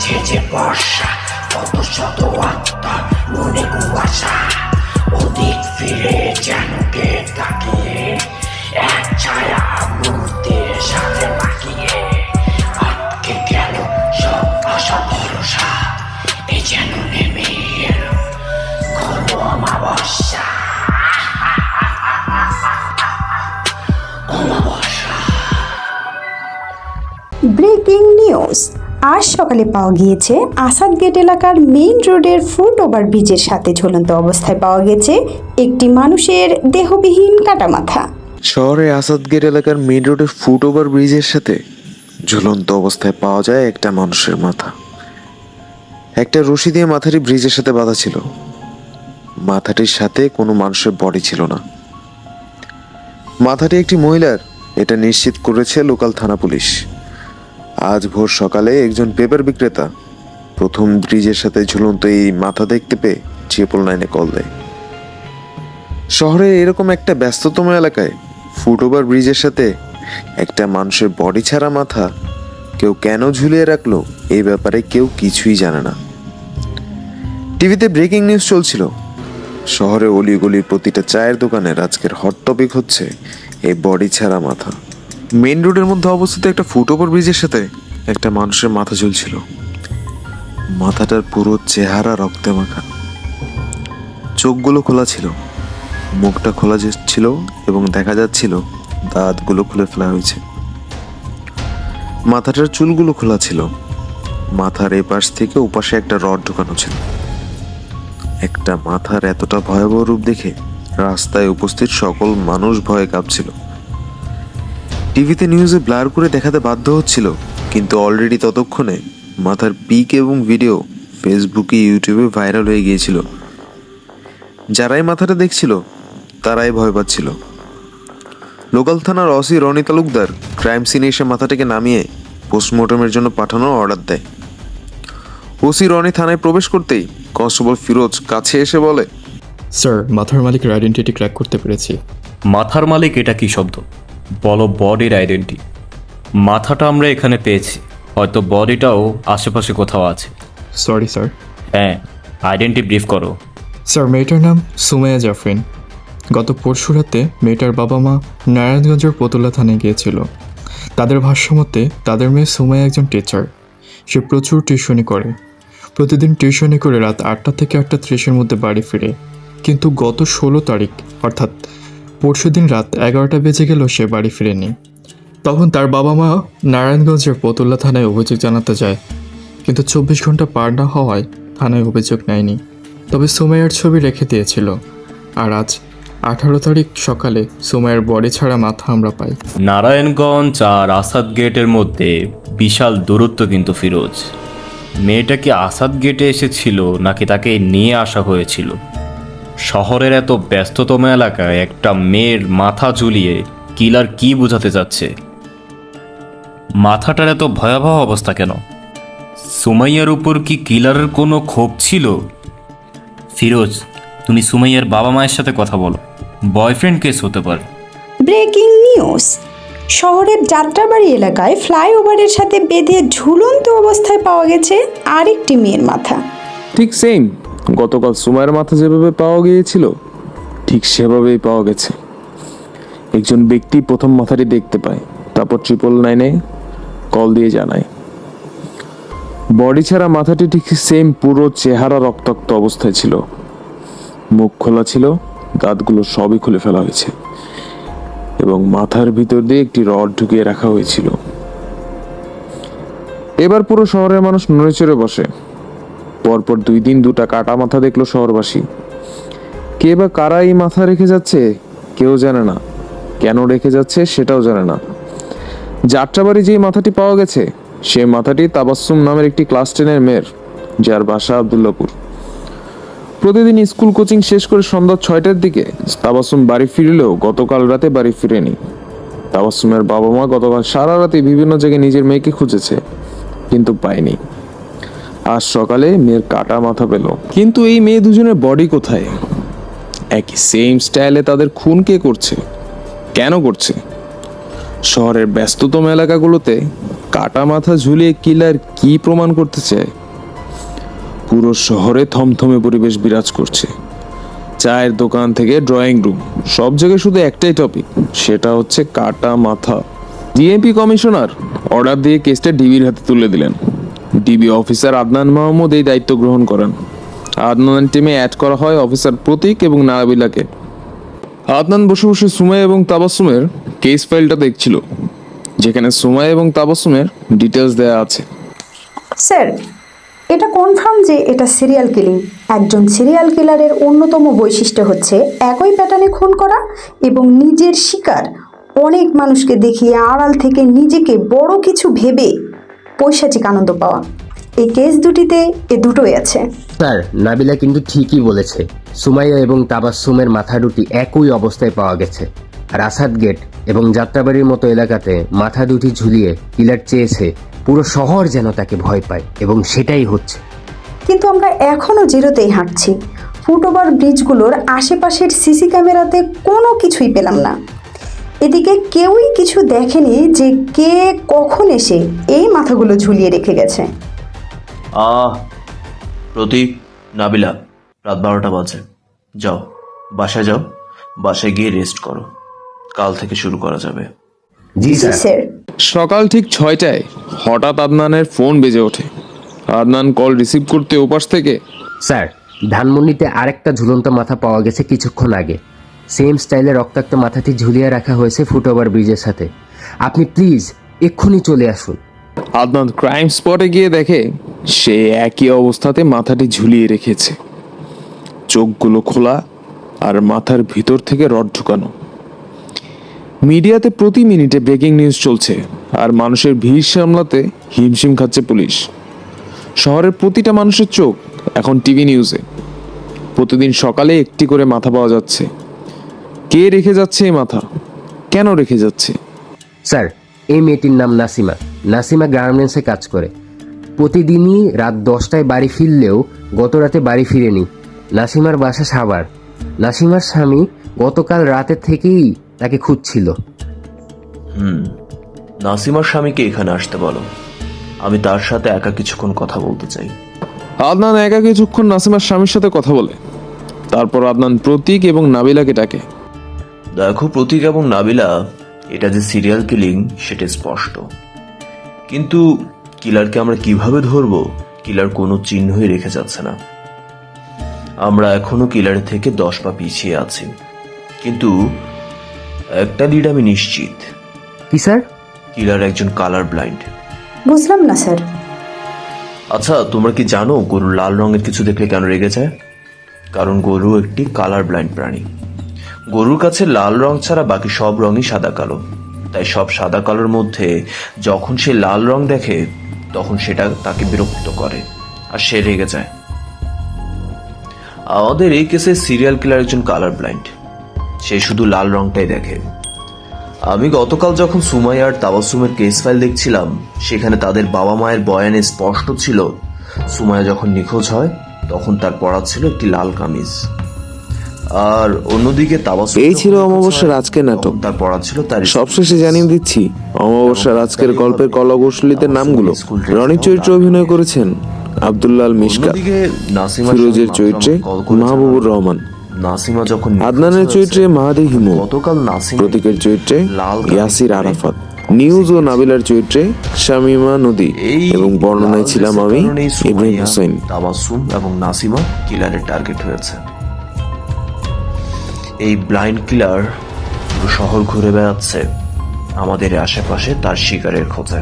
নামছে যে বর্ষা, কত শত আত্মা মনে কুয়াশা, ওদিক ফিরে যেন কে তাকিয়ে এক ছায়া মুহূর্তের সাথে মাখিয়ে আটকে গেল সব আশা ভরসা। এ যেন নেমে এলো ঘন অমাবস্যা, অমাবস্যা। ব্রেকিং নিউজ, আজ সকালে পাওয়া গিয়েছে আসাদ গেট এলাকার মেইন রোডের ফুট ওভার ব্রিজের সাথে ঝুলন্ত অবস্থায় পাওয়া গেছে একটি মানুষের দেহবিহীন কাটা মাথা। শহরে আসাদ গেট এলাকার মেইন রোডের ফুট ওভার ব্রিজের সাথে ঝুলন্ত অবস্থায় পাওয়া যায় একটা মানুষের মাথা। একটা রশি দিয়ে মাথাটি ব্রিজের সাথে বাঁধা ছিল। মাথাটির সাথে কোনো মানুষের বডি ছিল না। মাথাটি একটি মহিলার, এটা নিশ্চিত করেছে লোকাল থানা পুলিশ। আজ ভোর সকালে একজন পেপার বিক্রেতা প্রথম ব্রিজের সাথে ঝুলন্ত এই মাথা দেখতে পেয়ে 999-এ কল দেয়। শহরে এরকম একটা ব্যস্ততম এলাকায় ফুট ওভার ব্রিজের সাথে একটা মানুষের বডি ছাড়া মাথা কেউ কেন ঝুলিয়ে রাখলো, এই ব্যাপারে কেউ কিছুই জানে না। টিভিতে ব্রেকিং নিউজ চলছিল। শহরে অলিগলির প্রতিটা চায়ের দোকানের আজকের হট টপিক হচ্ছে এই বডি ছাড়া মাথা। মেইন রোডের মধ্যে অবস্থিত একটা ফুট ওভার ব্রিজের সাথে একটা মানুষের মাথা ঝুলছিল। মাথাটার পুরো চেহারা রক্তে মাখা, চোখগুলো খোলা ছিল, মুখটা খোলা ছিল এবং দেখা যাচ্ছিল দাঁতগুলো খুলে ফেলা হয়েছে। মাথাটার চুলগুলো খোলা ছিল। মাথার এপাশ থেকে ওপাশে একটা রড ঢোকানো ছিল। একটা মাথার এতটা ভয়াবহ রূপ দেখে রাস্তায় উপস্থিত সকল মানুষ ভয়ে কাঁপছিল। টিভিতে নিউজে ব্লার করে দেখাতে বাধ্য হচ্ছিল, কিন্তু অলরেডি ততক্ষণে মাথার পিক এবং ভিডিও ফেসবুকে, ইউটিউবে ভাইরাল হয়ে গিয়েছিল। যারাই মাথাটা দেখছিল তারাই ভয় পাচ্ছিল। লোকাল থানার ওসি রনি তালুকদার ক্রাইম সিনে এসে মাথাটাকে নামিয়ে পোস্টমর্টমের জন্য পাঠানোর অর্ডার দেয়। ওসি রনি থানায় প্রবেশ করতেই কনস্টেবল ফিরোজ কাছে এসে বলে, স্যার, মাথার মালিকের আইডেন্টিটি ক্র্যাক করতে পেরেছি। মাথার মালিক এটা কি শব্দ? বলো বডির আইডেন্টি। মাথাটা আমরা এখানে পেয়েছি, হয়তো বডিটাও আশেপাশে কোথাও আছে। Sorry sir. হ্যাঁ, আইডেন্টি ব্রিফ করো। স্যার, মেয়েটার নাম সুমাইয়া জাফরিন। গত পরশু রাতে মেয়েটার বাবা মা নারায়ণগঞ্জের পতুলা থানায় গিয়েছিল। তাদের ভাষ্যমতে তাদের মেয়ে সুমাইয়া একজন টিচার। সে প্রচুর টিউশনি করে। প্রতিদিন টিউশনি করে রাত 8টা থেকে 8:30-এর মধ্যে বাড়ি ফিরে। কিন্তু গত 16 তারিখ অর্থাৎ পরশুদিন রাত 11টা বেজে গেল সে বাড়ি ফিরেনি। তখন তার বাবা মা নারায়ণগঞ্জের পতুল্লা থানায় অভিযোগ জানাতে যায়, কিন্তু 24 ঘন্টা পার না হওয়ায় থানায় অভিযোগ নেয়নি। তবে সুমাইয়ার ছবি রেখে দিয়েছিল। আর আজ 18 তারিখ সকালে সুমাইয়ার বডি ছাড়া মাথা আমরা পাই। নারায়ণগঞ্জ আর আসাদ গেটের মধ্যে বিশাল দূরত্ব কিন্তু ফিরোজ। মেয়েটা কি আসাদ গেটে এসেছিল নাকি তাকে নিয়ে আসা হয়েছিল? শহরের এত ব্যস্ততম এলাকায় একটা মেয়ের মাথা ঝুলিয়ে কিলার কি বোঝাতে যাচ্ছে? মাথাটার এত ভয়াবহ অবস্থা কেন? সুমাইয়ার উপর কি কিলারের কোনো ক্ষোভ ছিল? ফিরোজ, তুমি সুমাইয়ার বাবা মায়ের সাথে কথা বলো, বয়ফ্রেন্ড কেস হতে পারে। ব্রেকিং নিউজ, শহরের যাত্রাবাড়ি এলাকায় ফ্লাইওভারের সাথে বেঁধে ঝুলন্ত অবস্থায় পাওয়া গেছে আরেকটি মেয়ের মাথা। ঠিক সেম গতকাল সুমাইয়ের মাথা যেভাবে পাওয়া গিয়েছিল ঠিক সেভাবেই পাওয়া গেছে। একজন ব্যক্তি প্রথম মাথাটি দেখতে পায়, তারপর 999-এ কল দিয়ে জানায়। বডি ছাড়া মাথাটি ঠিক সেম, পুরো চেহারা রক্তাক্ত অবস্থায় ছিল। মুখ খোলা ছিল, দাঁতগুলো সবই খুলে ফেলা হয়েছে এবং মাথার ভিতর দিয়ে একটি রড ঢুকিয়ে রাখা হয়েছিল। এবার পুরো শহরের মানুষ নড়েচড়ে বসে। পরপর 2 দিন 2টা কাটা মাথা দেখলো শহরবাসী। কে বা কারা এই মাথা রেখে যাচ্ছে কেউ জানে না, কেন রেখে যাচ্ছে সেটাও জানে না। যাত্রাবাড়ি যেই মাথাটি পাওয়া গেছে সে মাথাটি তাবাসসুম নামের একটি ক্লাস 10-এর মেয়ের, যার বাসা আব্দুল্লাহপুর। প্রতিদিন স্কুল কোচিং শেষ করে সন্ধ্যা 6টার দিকে তাবাসসুম বাড়ি ফিরলেও গতকাল রাতে বাড়ি ফিরেনি। তাবাসসুমের বাবা মা গতকাল সারা রাতে বিভিন্ন জায়গায় নিজের মেয়েকে খুঁজেছে, কিন্তু পায়নি। আজ সকালে মেয়ের কাটা মাথা পেল, কিন্তু এই মেয়ে দুজনের বডি কোথায়? একই সেম স্টাইলে তাদের খুন কে করছে, কেন করছে? শহরের ব্যস্ততম এলাকাগুলোতে কাটা মাথা ঝুলিয়ে কিলার কি প্রমাণ করতে চায়? পুরো শহরে থমথমে পরিবেশ বিরাজ করছে। চায়ের দোকান থেকে ড্রয়িং রুম, সব জায়গায় শুধু একটাই টপিক, সেটা হচ্ছে কাটা মাথা। ডিএমপি কমিশনার অর্ডার দিয়ে কেসটা ডিবির হাতে তুলে দিলেন। ডিবি অফিসার আদনান মাহমুদ এই দায়িত্ব গ্রহণ করেন। আদনান টিমে অ্যাড করা হয় অফিসার প্রতীক এবং নাবিলাকে। আদনান বসে বসে সুমাইয়া এবং তাবাসসুমের কেস ফাইলটা দেখছিল, যেখানে সুমাইয়া এবং তাবাসসুমের ডিটেলস দেয়া আছে। স্যার, এটা কনফার্ম যে এটা সিরিয়াল কিলিং। একজন সিরিয়াল কিলারের অন্যতম বৈশিষ্ট্য হচ্ছে একই প্যাটার্নে খুন করা এবং নিজের শিকার অনেক মানুষকে দেখিয়ে আড়াল থেকে নিজেকে বড় কিছু ভেবে পৈশাচিক আনন্দ পাওয়া। এই কেস দুটিতে এ দুটোই আছে। স্যার, নাবিলা কিন্তু ঠিকই বলেছে। সুমাইয়া এবং তাবাসসুমের মাথা দুটি একই অবস্থায় পাওয়া গেছে। আর আসাদ গেট এবং যাত্রাবাড়ির মতো এলাকাতে মাথা দুটি ঝুলিয়ে কিলার চেয়েছে পুরো শহর যেন তাকে ভয় পায়, এবং সেটাই হচ্ছে। কিন্তু আমরা এখনও জিরোতেই হাঁটছি। ফুটওভার ব্রিজগুলোর আশেপাশের সিসি ক্যামেরাতে কোনো কিছুই পেলাম না। এদিকে কেউই কিছু দেখেনি যে কে কখন এসে এই মাথাগুলো ঝুলিয়ে রেখে গেছে। প্রতীক, নাবিলা, রাত 12টা বাজে। যাও, বাসায় যাও, বাসায় গিয়ে রেস্ট করো, কাল থেকে শুরু করা যাবে। জি জি স্যার। স্যার। সকাল ঠিক 6টায় হঠাৎ আদনানের ফোন বেজে ওঠে। আদনান কল রিসিভ করতে ওপাশ থেকে, স্যার, ধানমন্ডিতে আরেকটা ঝুলন্ত মাথা পাওয়া গেছে কিছুক্ষণ আগে। সেম স্টাইলে রক্তাক্ত মাথাটি ঝুলিয়ে রাখা হয়েছে ফুটওভার ব্রিজের সাথে। আপনি প্লিজ এক্ষুনি চলে আসুন। আদনান ক্রাইম স্পটে গিয়ে দেখে সে একই অবস্থাতে মাথাটি ঝুলিয়ে রেখেছে, চোখগুলো খোলা আর মাথার ভিতর থেকে রড ঢুকানো। মিডিয়াতে প্রতি মিনিটে ব্রেকিং নিউজ চলছে, আর মানুষের ভিড় সামলাতে হিমশিম খাচ্ছে পুলিশ। শহরের প্রতিটা মানুষের চোখ এখন টিভি নিউজে। প্রতিদিন সকালে একটি করে মাথা পাওয়া যাচ্ছে। কে রেখে যাচ্ছে এই মাথা? কেন রেখে যাচ্ছে? স্যার, এই মেয়েটির নাম নাসিমা। নাসিমা গার্মেন্টসে কাজ করে। প্রতিদিনই রাত 10টায় বাড়ি ফিরলেও গত রাতে বাড়ি ফিরেনি। নাসিমার বাসা সাভার। নাসিমার স্বামী গতকাল রাতে থেকেই তাকে খুঁজছিল। নাসিমার স্বামীকে এখানে আসতে বলো, আমি তার সাথে একা কিছুক্ষণ কথা বলতে চাই। আদনান একা কিছুক্ষণ নাসিমার স্বামীর সাথে কথা বলে। তারপর আদনান প্রতীক এবং নাবিলাকে ডাকে। দেখো প্রতীক এবং নাবিলা, এটা যে সিরিয়াল কিলিং সেটা স্পষ্ট, কিন্তু কিলারকে আমরা কিভাবে ধরবো? কিলার কোনো চিহ্নই রেখে যাচ্ছে না। আমরা এখনো কিলারের থেকে 10 পা পিছিয়ে আছি, কিন্তু একটা লিড আমি নিশ্চিত। কি স্যার? কিলার একজন কালার ব্লাইন্ড। বুঝলাম না স্যার। আচ্ছা, তোমরা কি জানো গরু লাল রঙের কিছু দেখলে কেন রেগে যায়? কারণ গরু একটি কালার ব্লাইন্ড প্রাণী। গরুর কাছে লাল রং ছাড়া বাকি সব রঙই সাদা কালো। তাই সব সাদা কালোর মধ্যে যখন সে লাল রং দেখে, তখন সেটা তাকে বিরক্ত করে আর সে রেগে যায়। আমাদের এই কেসে সিরিয়াল কিলার একজন কালার ব্লাইন্ড। সে শুধু লাল রংটাই দেখে। আমি গতকাল যখন সুমাইয়া আর তাবাসসুমের কেস ফাইল দেখছিলাম, সেখানে তাদের বাবা মায়ের বয়ানে স্পষ্ট ছিল সুমাইয়া যখন নিখোঁজ হয় তখন তার পরা ছিল একটি লাল কামিজ, আর অন্যদিকে তাবাসসুম এই ছিল অমাবস্যার আজকের নাটক। তার পরা ছিল তার সবশেষে জানিয়ে দিচ্ছি অমাবস্যার আজকের গল্পের কলাকৌশলীদের নামগুলো। রনির চরিত্রে অভিনয় করেছেন আব্দুল্লাহ আল মিশকা, অন্যদিকে নাসিমা ফিরোজের চরিত্রে মাহবুবুর রহমান, নাসিমা যখন আদনানের চরিত্রে মাহাদি হিমু, গতকাল নাসিমা প্রতীকের চরিত্রে লাল ইয়াসির আরাফাত, নিউজ ও নাবিলার চরিত্রে শামিমা নদী, এবং বর্ণনায় ছিলাম আমি ইব্রাহিম হোসেন। তাবাসসুম এবং নাসিমা কিলারের টার্গেট হয়েছে। এই ব্লাইন্ড কিলার পুরো শহর ঘুরে বেড়াচ্ছে আমাদের আশেপাশে তার শিকারের খোঁজে।